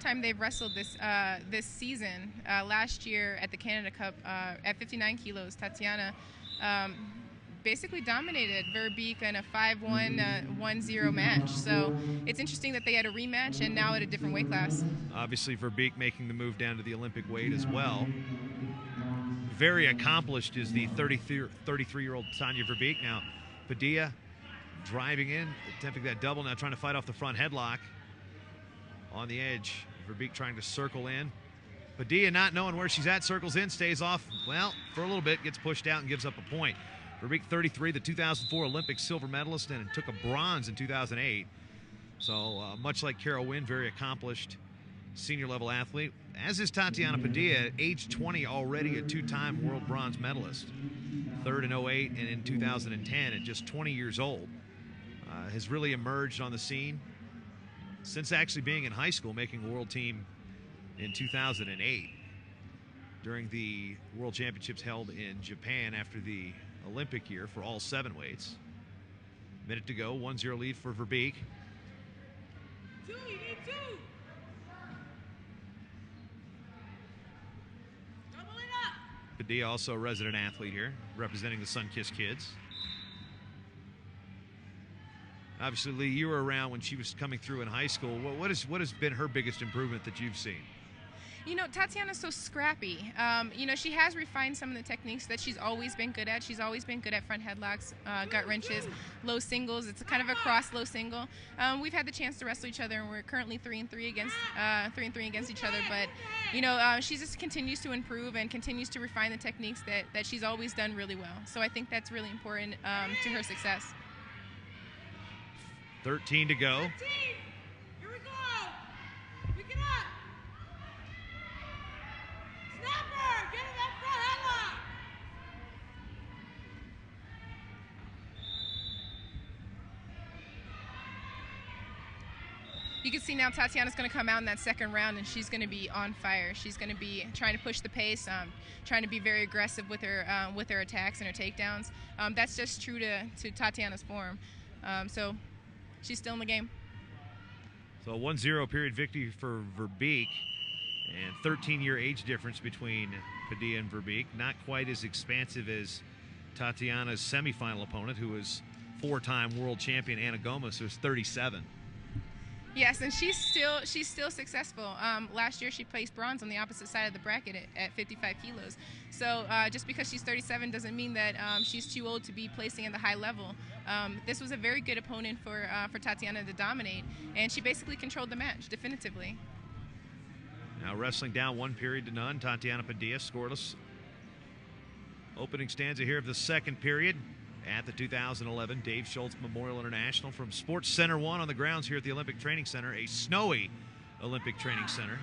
time they've wrestled this season. Last year at the Canada Cup at 59 kilos, Tatiana basically dominated Verbeek in a 5-1, 1-0 match. So it's interesting that they had a rematch and now at a different weight class. Obviously, Verbeek making the move down to the Olympic weight as well. Very accomplished is the 33-year-old Tonya Verbeek. Now, Padilla driving in, attempting that double, now trying to fight off the front headlock. On the edge, Verbeek trying to circle in. Padilla not knowing where she's at, circles in, stays off, well, for a little bit, gets pushed out and gives up a point. Verbeek, 33, the 2004 Olympic silver medalist, and took a bronze in 2008. So much like Carol Wynn, very accomplished senior-level athlete, as is Tatiana Padilla, age 20 already a two-time world bronze medalist. Third in 08 and in 2010 at just 20 years old. Has really emerged on the scene since actually being in high school, making a world team in 2008 during the World Championships held in Japan after the Olympic year for all 7 weights. Minute to go, 1-0 lead for Verbeek. You need two. Double it up. Padilla also a resident athlete here, representing the Sunkist kids. Obviously, Lee, you were around when she was coming through in high school. What has been her biggest improvement that you've seen? You know, Tatiana's so scrappy. You know, she has refined some of the techniques that she's always been good at. She's always been good at front headlocks, gut wrenches, low singles. It's a kind of a cross low single. We've had the chance to wrestle each other, and we're currently 3-3 against each other. But you know, she just continues to improve and continues to refine the techniques that she's always done really well. So I think that's really important to her success. 13 to go. 13. Here we go. Pick it up. Snapper. Get in that front headlock. You can see now Tatiana's going to come out in that second round, and she's going to be on fire. She's going to be trying to push the pace, trying to be very aggressive with her attacks and her takedowns. That's just true to Tatiana's form. So she's still in the game. So a 1-0 period victory for Verbeek, and 13-year age difference between Padilla and Verbeek. Not quite as expansive as Tatiana's semifinal opponent, who was 4-time world champion Anna Gomez, who was 37. Yes, and she's still successful. Last year she placed bronze on the opposite side of the bracket at 55 kilos. So just because she's 37 doesn't mean that she's too old to be placing at the high level. This was a very good opponent for Tatiana to dominate, and she basically controlled the match definitively. Now wrestling down 1-0, Tatiana Padilla scoreless. Opening stanza here of the second period at the 2011 Dave Schultz Memorial International from Sports Center 1 on the grounds here at the Olympic Training Center, a snowy Olympic Training Center.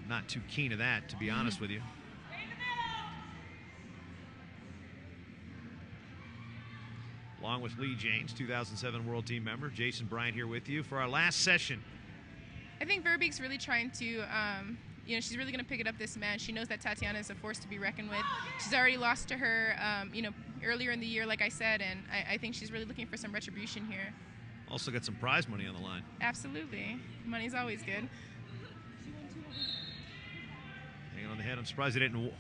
Not too keen of that, to be honest with you. Along with Lee James, 2007 World Team member, Jason Bryant here with you for our last session. I think Verbeek's really trying to, you know, she's really going to pick it up this match. She knows that Tatiana is a force to be reckoned with. She's already lost to her, you know, earlier in the year, like I said, and I think she's really looking for some retribution here. Also got some prize money on the line. Absolutely. Money's always good. Hanging on the head. I'm surprised they didn't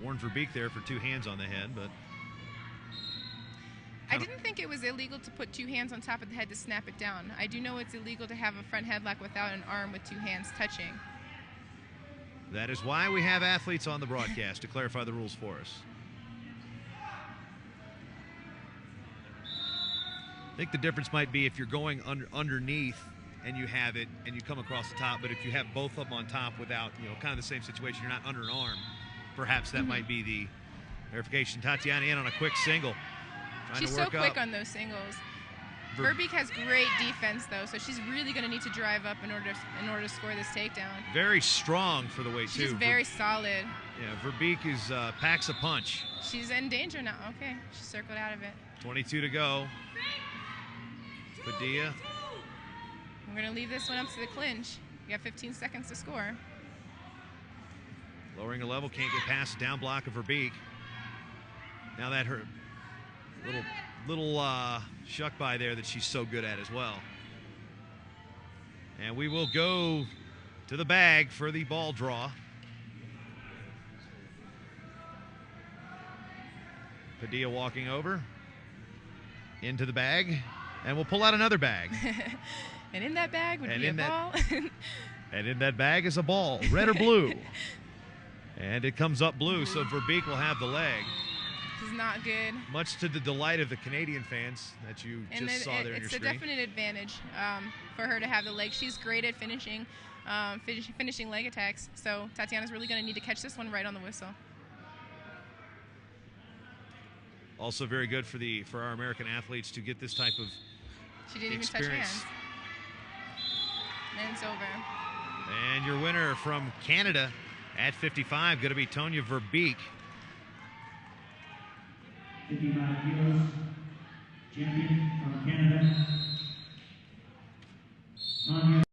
warn Verbeek there for 2 hands on the head, but... I didn't think it was illegal to put 2 hands on top of the head to snap it down. I do know it's illegal to have a front headlock without an arm with 2 hands touching. That is why we have athletes on the broadcast to clarify the rules for us. I think the difference might be if you're going underneath and you have it and you come across the top, but if you have both of them on top without, you know, kind of the same situation, you're not under an arm, perhaps that might be the verification. Tatiana in on a quick single. She's so quick on those singles. Verbeek has great defense, though, so she's really going to need to drive up in order to score this takedown. Very strong for the weight, too. She's very solid. Yeah, Verbeek is packs a punch. She's in danger now. Okay, she circled out of it. 22 to go. Padilla. We're going to leave this one up to the clinch. We got 15 seconds to score. Lowering the level, can't get past the down block of Verbeek. Now that her little shuck by there that she's so good at as well. And we will go to the bag for the ball draw. Padilla walking over into the bag, and we'll pull out another bag. And in that bag would be a ball. And in that bag is a ball, red or blue. And it comes up blue, so Verbeek will have the leg. This is not good. Much to the delight of the Canadian fans that you just saw there in your screen. It's a definite advantage for her to have the leg. She's great at finishing leg attacks. So Tatiana's really going to need to catch this one right on the whistle. Also very good for our American athletes to get this type of She didn't even touch experience. hands. And it's over. And your winner from Canada at 55 going to be Tonya Verbeek. 55 kilos, champion from Canada, Tonya